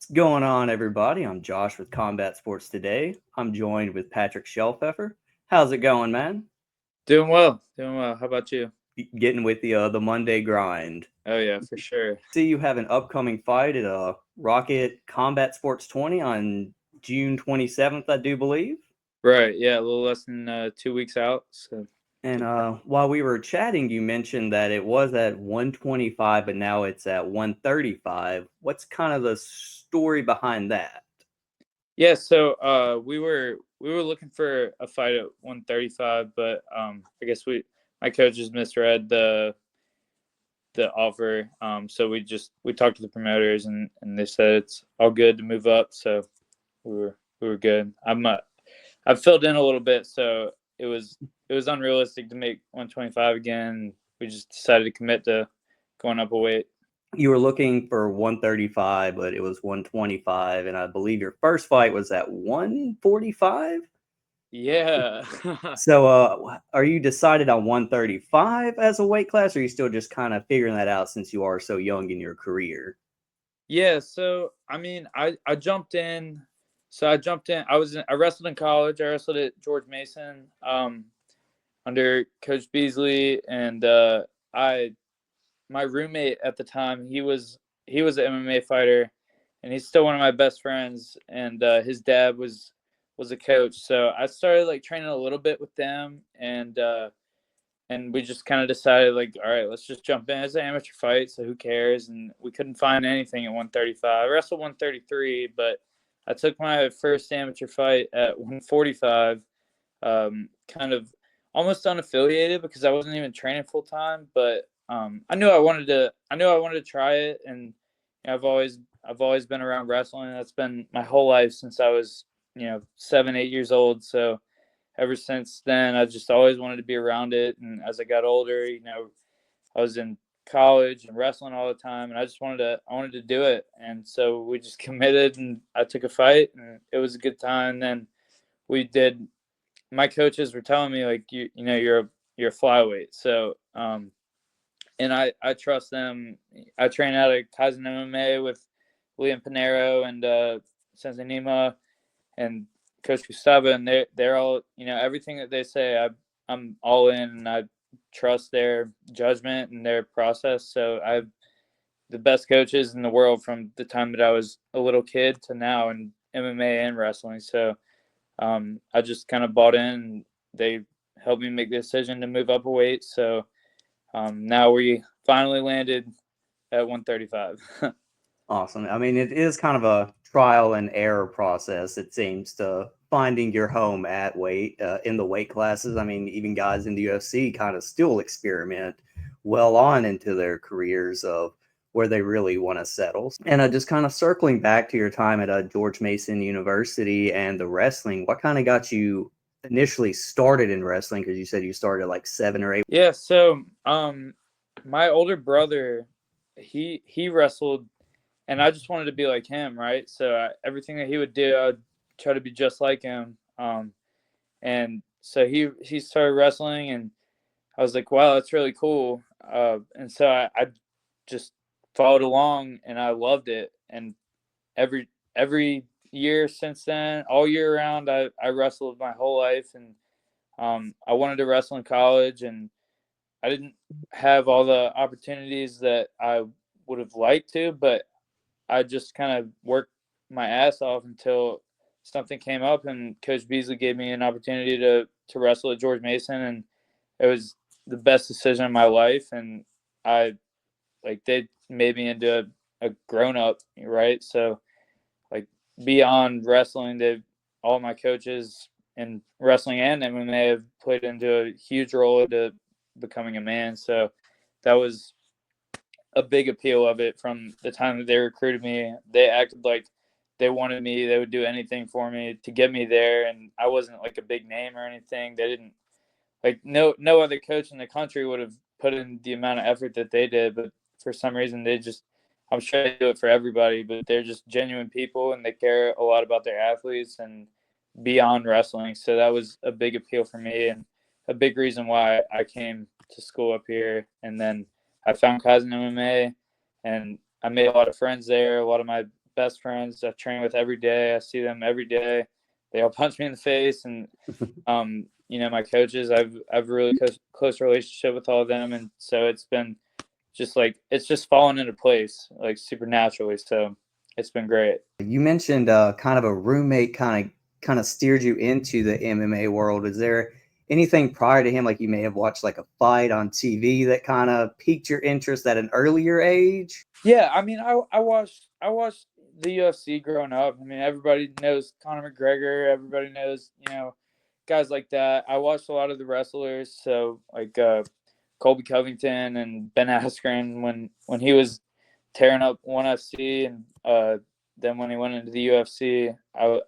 What's going on, everybody? I'm Josh with Combat Sports Today. I'm joined with Patrick Schellpfeffer. How's it going, man? Doing well, doing well. How about you? Getting with the Monday grind. Oh yeah, for sure. See, you have an upcoming fight at Rocket Combat Sports 20 on June 27th, I do believe. Right, yeah, a little less than 2 weeks out. So And good. while we were chatting, you mentioned that it was at 125, but now it's at 135. What's kind of the story behind that? Yeah, so we were looking for a fight at 135, but I guess my coaches misread the offer. So we talked to the promoters and they said it's all good to move up. So we were good. I've filled in a little bit, so it was unrealistic to make 125 again. We just decided to commit to going up a weight. You were looking for 135, but it was 125, and I believe your first fight was at 145. Yeah. So, are you decided on 135 as a weight class, or are you still just kind of figuring that out since you are so young in your career? Yeah, so I mean, I jumped in. So I jumped in. I wrestled in college. I wrestled at George Mason under Coach Beasley, and I my roommate at the time, he was an MMA fighter, and he's still one of my best friends. And his dad was a coach, so I started like training a little bit with them, and we just kind of decided like, all right, let's just jump in. It's an amateur fight, so who cares? And we couldn't find anything at 135. I wrestled 133, but I took my first amateur fight at 145, kind of almost unaffiliated because I wasn't even training full time. But I knew I wanted to. I knew I wanted to try it, and I've always been around wrestling. That's been my whole life since I was 7, 8 years old. So ever since then, I just always wanted to be around it. And as I got older, I was in college and wrestling all the time, and I wanted to do it. And so we just committed, and I took a fight, and it was a good time. And then we did. My coaches were telling me like you're a flyweight, so and I trust them. I train out of Kaizen MMA with Liam Pinero and Sensei Nima and Coach Gustavo, and they're all everything that they say. I'm all in, and I trust their judgment and their process. So I've the best coaches in the world from the time that I was a little kid to now in MMA and wrestling. So I just kind of bought in. And they helped me make the decision to move up a weight. So now we finally landed at 135. Awesome. I mean, it is kind of a trial and error process, it seems, to finding your home at weight in the weight classes. I mean, even guys in the UFC kind of still experiment well on into their careers of where they really want to settle. And just kind of circling back to your time at George Mason University and the wrestling, what kind of got you initially started in wrestling? Because you said you started like 7 or 8. Yeah. So my older brother, he wrestled, and I just wanted to be like him, right? So everything that he would do, I'd try to be just like him. And so he started wrestling, and I was like, wow, that's really cool. And so I just followed along, and I loved it. And every year since then, all year round, I wrestled my whole life, and I wanted to wrestle in college, and I didn't have all the opportunities that I would have liked to, but I just kind of worked my ass off until something came up, and Coach Beasley gave me an opportunity to wrestle at George Mason, and it was the best decision of my life. And I they made me into a grown up, right? So like beyond wrestling, they all my coaches in wrestling and MMA have played into a huge role into becoming a man. So that was a big appeal of it from the time that they recruited me. They acted like they wanted me. They would do anything for me to get me there. And I wasn't like a big name or anything. They didn't like no other coach in the country would have put in the amount of effort that they did. But for some reason, I'm sure they do it for everybody, but they're just genuine people and they care a lot about their athletes and beyond wrestling. So that was a big appeal for me and a big reason why I came to school up here. And then I found Kaizen MMA, and I made a lot of friends there. A lot of my best friends I train with every day. I see them every day. They all punch me in the face, and my coaches, I've a really close relationship with all of them, and so it's been just like it's just fallen into place like super naturally. So it's been great. You mentioned kind of a roommate kind of steered you into the MMA world. Is there anything prior to him, like you may have watched like a fight on TV that kind of piqued your interest at an earlier age? Yeah, I mean, I watched the UFC growing up. I mean, everybody knows Conor McGregor. Everybody knows guys like that. I watched a lot of the wrestlers, so like Colby Covington and Ben Askren when he was tearing up ONE FC, and then when he went into the UFC, I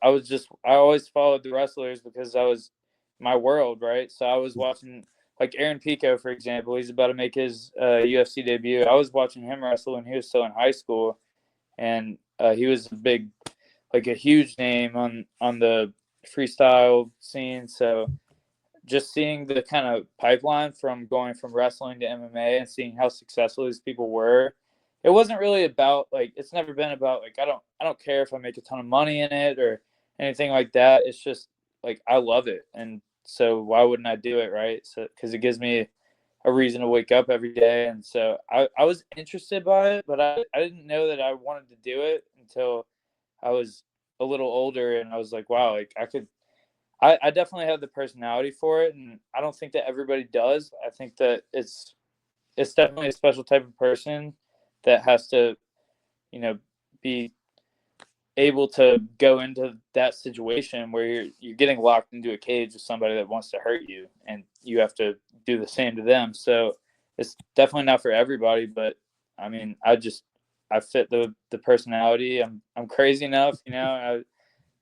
always followed the wrestlers because that was my world, right? So I was watching like Aaron Pico, for example. He's about to make his UFC debut. I was watching him wrestle when he was still in high school, and he was a huge name on the freestyle scene. So just seeing the kind of pipeline from going from wrestling to MMA and seeing how successful these people were, it wasn't really about like, it's never been about like, I don't care if I make a ton of money in it or anything like that. It's just like, I love it. And so why wouldn't I do it? Right. So, cause it gives me a reason to wake up every day. And so I was interested by it, but I didn't know that I wanted to do it until I was a little older, and I was like, wow, like I definitely have the personality for it, and I don't think that everybody does. I think that it's definitely a special type of person that has to, be able to go into that situation where you're getting locked into a cage with somebody that wants to hurt you, and you have to do the same to them. So it's definitely not for everybody, but I mean, I fit the personality. I'm crazy enough,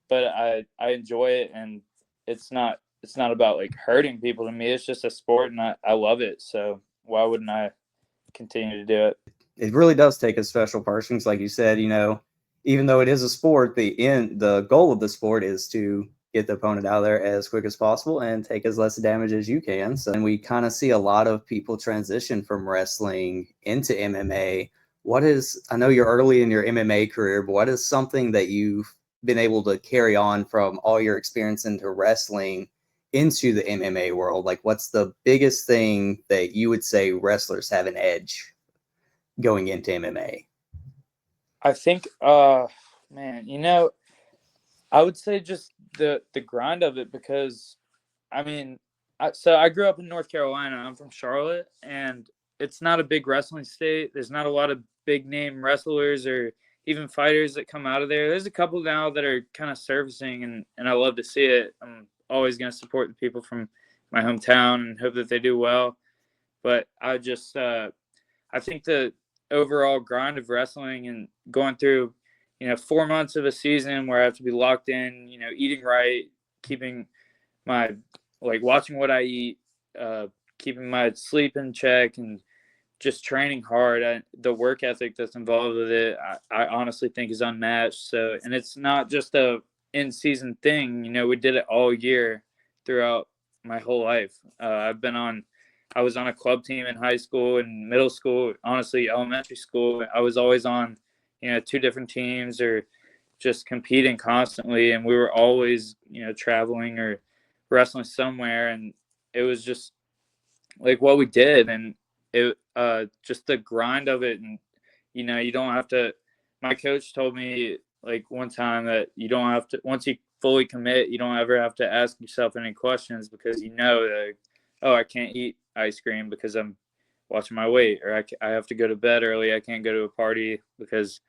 but I enjoy it, and it's not about like hurting people to me. It's just a sport, and I love it. So why wouldn't I continue to do it? It really does take a special person. 'Cause like you said, even though it is a sport, the goal of the sport is to get the opponent out of there as quick as possible and take as less damage as you can. So, and we kind of see a lot of people transition from wrestling into MMA. I know you're early in your MMA career, but what is something that you've been able to carry on from all your experience into wrestling into the MMA world? Like, what's the biggest thing that you would say wrestlers have an edge going into MMA? I think, man, I would say just the grind of it, because I mean, so I grew up in North Carolina. I'm from Charlotte, and it's not a big wrestling state. There's not a lot of big name wrestlers or even fighters that come out of there. There's a couple now that are kind of surfacing, and I love to see it. I'm always going to support the people from my hometown and hope that they do well. But I just, I think the overall grind of wrestling and going through, 4 months of a season where I have to be locked in, eating right, keeping my, like watching what I eat, keeping my sleep in check, and just training hard. The work ethic that's involved with it, I honestly think is unmatched. So, and it's not just a in-season thing. We did it all year throughout my whole life. I was on a club team in high school and middle school, honestly, elementary school. I was always on, 2 different teams or just competing constantly. And we were always, traveling or wrestling somewhere. And it was just like what we did. And it, just the grind of it. And, you don't have to, my coach told me like one time that you don't have to, once you fully commit, you don't ever have to ask yourself any questions, because that, oh, I can't eat ice cream because I'm watching my weight, or I have to go to bed early. I can't go to a party because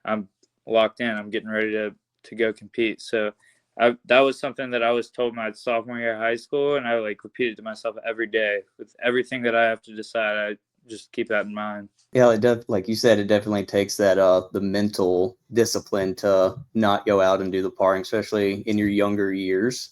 I'm locked in. I'm getting ready to go compete. So that was something that I was told my sophomore year of high school, and I like repeated to myself every day with everything that I have to decide. I just keep that in mind. Yeah, like you said, it definitely takes that the mental discipline to not go out and do the parring, especially in your younger years.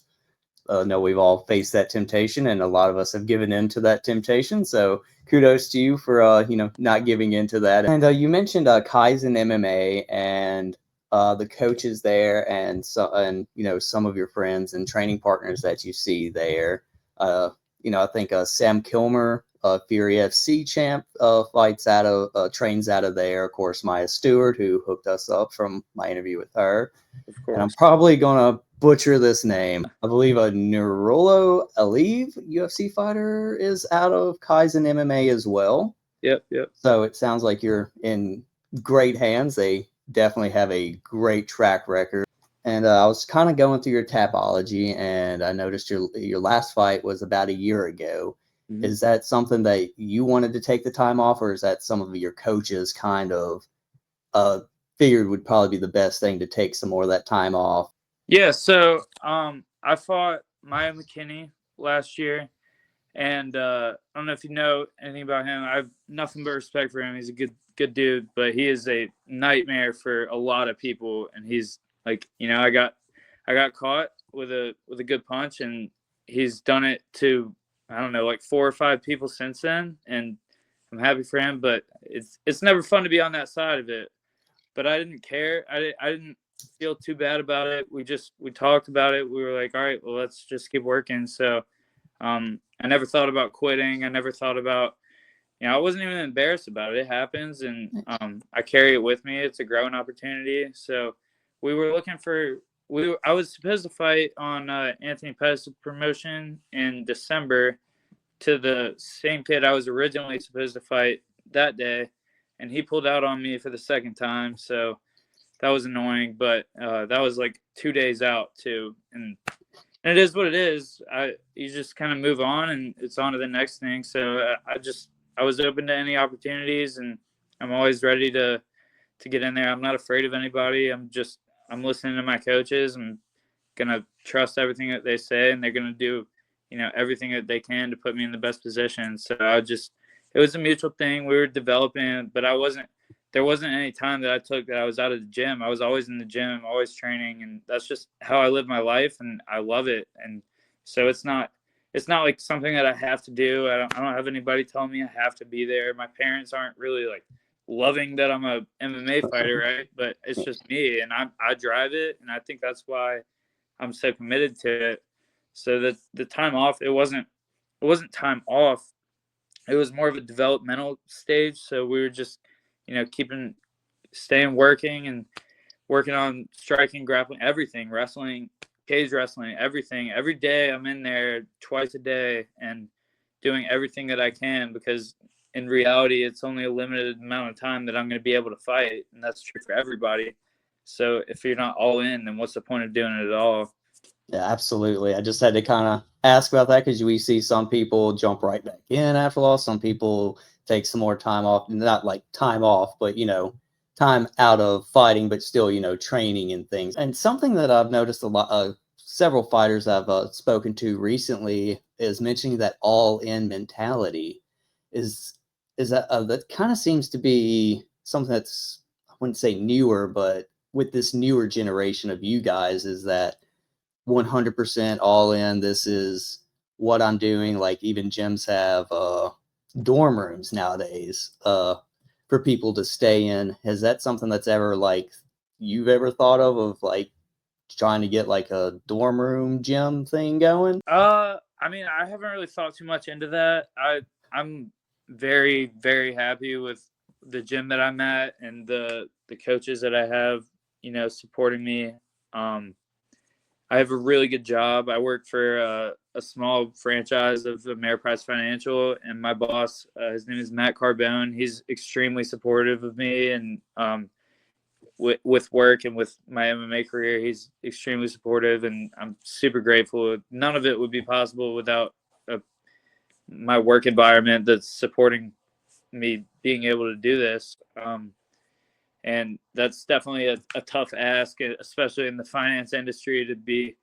No, we've all faced that temptation, and a lot of us have given in to that temptation. So kudos to you for not giving in to that. And you mentioned Kaizen MMA and the coaches there, and some of your friends and training partners that you see there. I think Sam Kilmer Fury FC champ, trains out of there. Of course, Maya Stewart, who hooked us up from my interview with her. Of And I'm course. probably going to butcher this name. I believe a Nurullo Aliyev UFC fighter is out of Kaizen MMA as well. Yep. So it sounds like you're in great hands. They definitely have a great track record. And I was kind of going through your Tapology, and I noticed your last fight was about a year ago. Mm-hmm. Is that something that you wanted to take the time off, or is that some of your coaches kind of figured would probably be the best thing to take some more of that time off? Yeah, so I fought Maya McKinney last year, and I don't know if you know anything about him. I have nothing but respect for him. He's a good dude, but he is a nightmare for a lot of people. And he's like, I got caught with a good punch, and he's done it to, I don't know, like 4 or 5 people since then, and I'm happy for him. But it's never fun to be on that side of it. But I didn't care. I didn't feel too bad about it. We talked about it. We were like, all right, well, let's just keep working. So I never thought about quitting. I never thought about, I wasn't even embarrassed about it. It happens, and I carry it with me. It's a growing opportunity. So we were looking for I was supposed to fight on Anthony Pettis' promotion in December to the same kid I was originally supposed to fight that day, and he pulled out on me for the second time. So that was annoying, but that was like 2 days out too, and it is what it is. You just kind of move on, and it's on to the next thing. So I was open to any opportunities, and I'm always ready to get in there. I'm not afraid of anybody. I'm listening to my coaches. I'm gonna trust everything that they say, and they're gonna do, everything that they can to put me in the best position. So it was a mutual thing. We were developing, but there wasn't any time that I took that I was out of the gym. I was always in the gym, always training, and that's just how I live my life, and I love it. And so it's not like something that I have to do. I don't have anybody telling me I have to be there. My parents aren't really like loving that I'm a MMA fighter, right? But it's just me, and I drive it, and I think that's why I'm so committed to it. So the time off, it wasn't time off. It was more of a developmental stage. So we were just, staying working and working on striking, grappling, everything, wrestling, cage wrestling, everything. Every day I'm in there twice a day and doing everything that I can, because in reality, it's only a limited amount of time that I'm going to be able to fight. And that's true for everybody. So if you're not all in, then what's the point of doing it at all? Yeah, absolutely. I just had to kind of ask about that because we see some people jump right back in after loss. Some people take some more time off, not like time off, but, time out of fighting, but still, training and things. And something that I've noticed a lot, several fighters I've spoken to recently is mentioning that all-in mentality is that kind of seems to be something that's, I wouldn't say newer, but with this newer generation of you guys, is that 100% all in. This is what I'm doing. Like even gyms have dorm rooms nowadays for people to stay in. Is that something that's ever like you've ever thought of like trying to get like a dorm room gym thing going? I mean, I haven't really thought too much into that. I'm very, very happy with the gym that I'm at and the coaches that I have, supporting me. I have a really good job. I work for a small franchise of Ameriprise Financial, and my boss, his name is Matt Carbone. He's extremely supportive of me, and with work and with my MMA career, he's extremely supportive, and I'm super grateful. None of it would be possible without my work environment that's supporting me being able to do this. And that's definitely a tough ask, especially in the finance industry, to be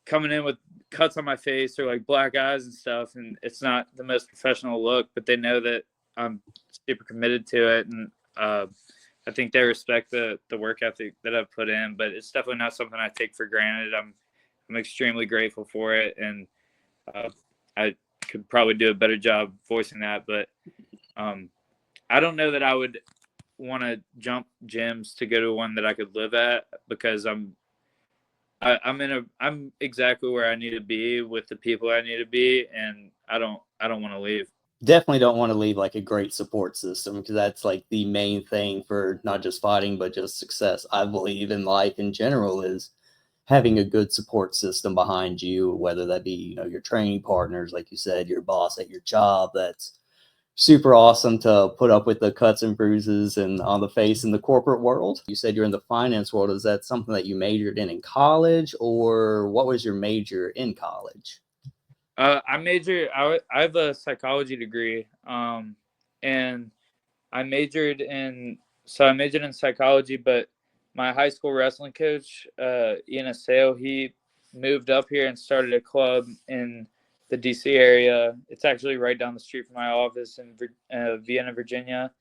coming in with cuts on my face or like black eyes and stuff. And it's not the most professional look, but they know that I'm super committed to it. And I think they respect the work ethic that I've put in, but it's definitely not something I take for granted. I'm extremely grateful for it. And I could probably do a better job voicing that, but I don't know that I would want to jump gyms to go to one that I could live at, because I'm exactly where I need to be with the people I need to be, and I don't want to leave. definitely don't want to leave like a great support system, because that's like the main thing for not just fighting but just success, I believe, in life in general, is having a good support system behind you, whether that be, your training partners, like you said, your boss at your job. That's super awesome to put up with the cuts and bruises and on the face in the corporate world. You said you're in the finance world. Is that something that you majored in college, or what was your major in college? I have a psychology degree, and I majored in psychology, but my high school wrestling coach, Ian Aseo, he moved up here and started a club in the DC area. It's actually right down the street from my office in Vienna, Virginia.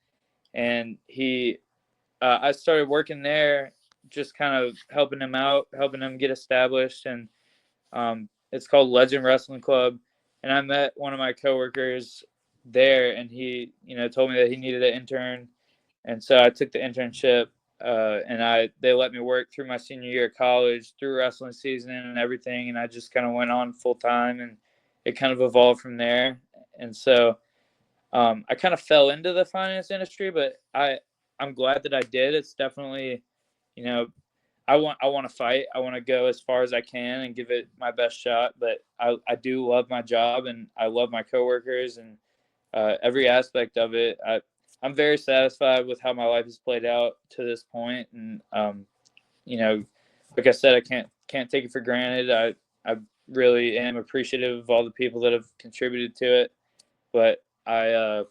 And I started working there, just kind of helping him out, helping him get established. And it's called Legend Wrestling Club. And I met one of my coworkers there, and he, told me that he needed an intern, and so I took the internship, and they let me work through my senior year of college, through wrestling season and everything, and I just kind of went on full time, and it kind of evolved from there. And so I kind of fell into the finance industry, but I'm glad that I did. It's definitely, you know, I want to fight. I want to go as far as I can and give it my best shot. But I do love my job, and I love my coworkers, and every aspect of it. I'm very satisfied with how my life has played out to this point, and you know, like I said, I can't take it for granted. I really am appreciative of all the people that have contributed to it. But I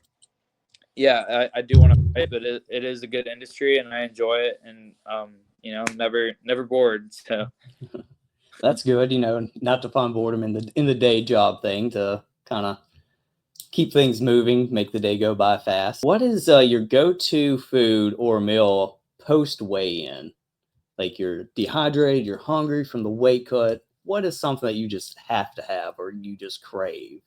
do want to fight, but it is a good industry, and I enjoy it, and I'm never bored. So That's good, not to find boredom in the day job thing, to kind of keep things moving, make the day go by fast. What is your go-to food or meal post weigh-in? Like, you're dehydrated, you're hungry from the weight cut. What is something that you just have to have, or you just crave?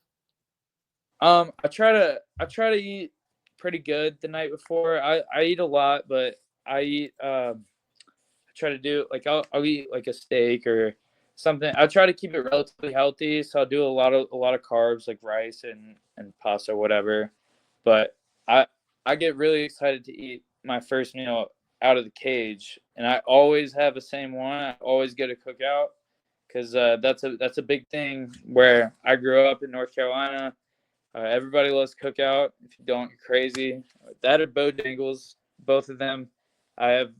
I try to eat pretty good the night before. I eat a lot, but I eat I try to do like I'll eat like a steak or something. I try to keep it relatively healthy, so I'll do a lot of carbs like rice and pasta or whatever. But I I get really excited to eat my first meal out of the cage, and I always have the same one. I always get a cookout because that's a big thing where I grew up in North Carolina. Everybody loves Cookout. If you don't, you're crazy. That or Bojangles, both of them. I have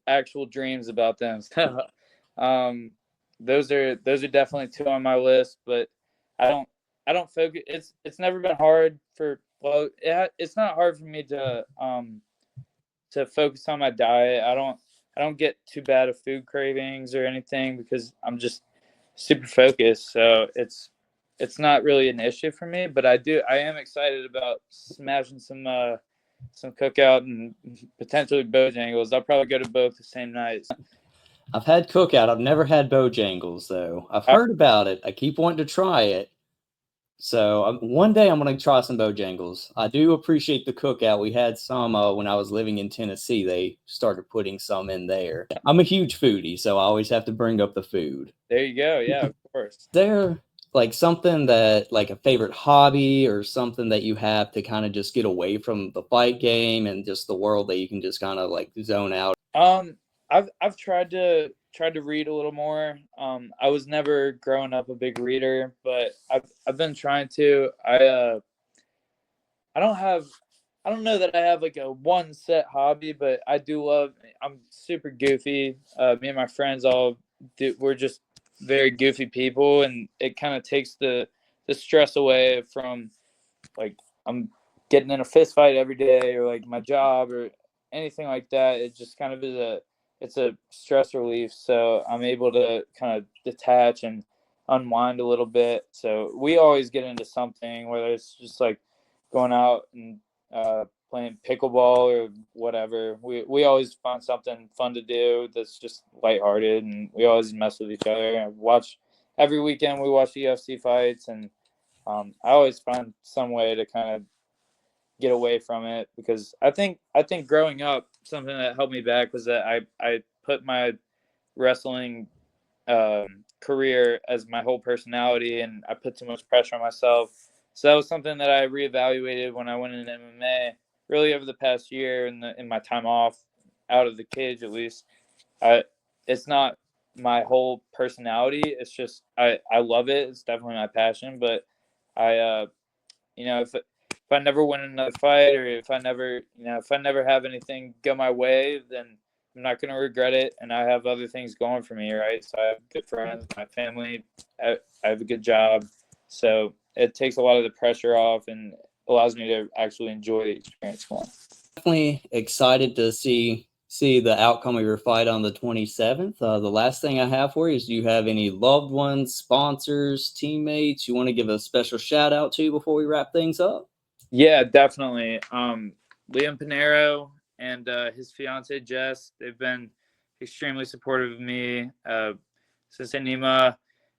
actual dreams about them. So, um, those are definitely two on my list. But I don't I don't focus. It's never been hard for it's not hard for me to focus on my diet. I don't get too bad of food cravings or anything because I'm just super focused. So it's not really an issue for me, but I am excited about smashing some cookout and potentially Bojangles. I'll probably go to both the same night. I've had Cookout. I've never had Bojangles, though. I've I, heard about it. I keep wanting to try it. So one day I'm going to try some Bojangles. I do appreciate the Cookout. We had some when I was living in Tennessee. They started putting some in there. I'm a huge foodie, so I always have to bring up the food. there you go. Yeah, of course. There, like, something that, like, a favorite hobby or something that you have to kind of just get away from the fight game and just the world, that you can just kind of like zone out? I've tried to read a little more. I was never growing up a big reader, but I've been trying to. I don't have I don't know that I have like a one set hobby, but I'm super goofy. Me and my friends we're just very goofy people, and it kind of takes the stress away from like I'm getting in a fist fight every day or like my job or anything like that. It just kind of it's a stress relief, so I'm able to kind of detach and unwind a little bit. So we always get into something, whether it's just like going out and playing pickleball or whatever. We always find something fun to do that's just lighthearted, and we always mess with each other. And watch every weekend. We watch UFC fights, and I always find some way to kind of get away from it because I think growing up, something that held me back was that I put my wrestling career as my whole personality, and I put too much pressure on myself So that was something that I reevaluated when I went in MMA. Really over the past year, in my time off, out of the cage at least, it's not my whole personality. It's just I love it. It's definitely my passion. But I if I never win another fight, or if I never have anything go my way, then I'm not gonna regret it. And I have other things going for me, right? So I have good friends, my family. I have a good job, so it takes a lot of the pressure off and allows me to actually enjoy the experience more. Definitely excited to see the outcome of your fight on the 27th. The last thing I have for you is, do you have any loved ones, sponsors, teammates you want to give a special shout out to before we wrap things up? Yeah, definitely. Liam Pinero and his fiance Jess, they've been extremely supportive of me. Since Anima,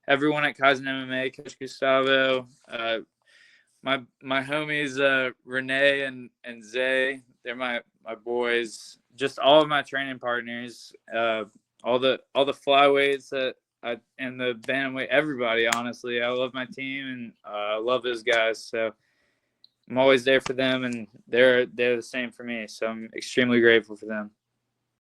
everyone at Kaizen MMA, Coach Gustavo, my homies Renee and Zay, they're my boys. Just all of my training partners, all the flyweights and the bantamweight, everybody. Honestly, I love my team, and I love those guys. So I'm always there for them, and they're the same for me. So I'm extremely grateful for them.